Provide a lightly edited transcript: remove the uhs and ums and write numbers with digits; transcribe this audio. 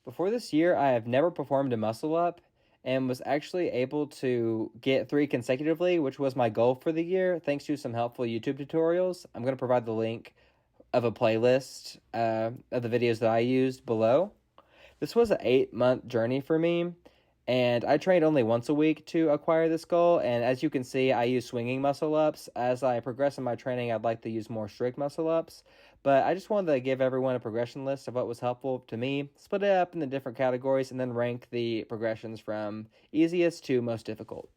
Before this year, I have never performed a muscle up and was actually able to get three consecutively, which was my goal for the year, thanks to some helpful YouTube tutorials. I'm going to provide the link of a playlist of the videos that I used below. This was an 8-month journey for me, and I trained only once a week to acquire this goal. And as you can see, I use swinging muscle ups. As I progress in my training, I'd like to use more strict muscle ups. But I just wanted to give everyone a progression list of what was helpful to me, split it up into different categories, and then rank the progressions from easiest to most difficult.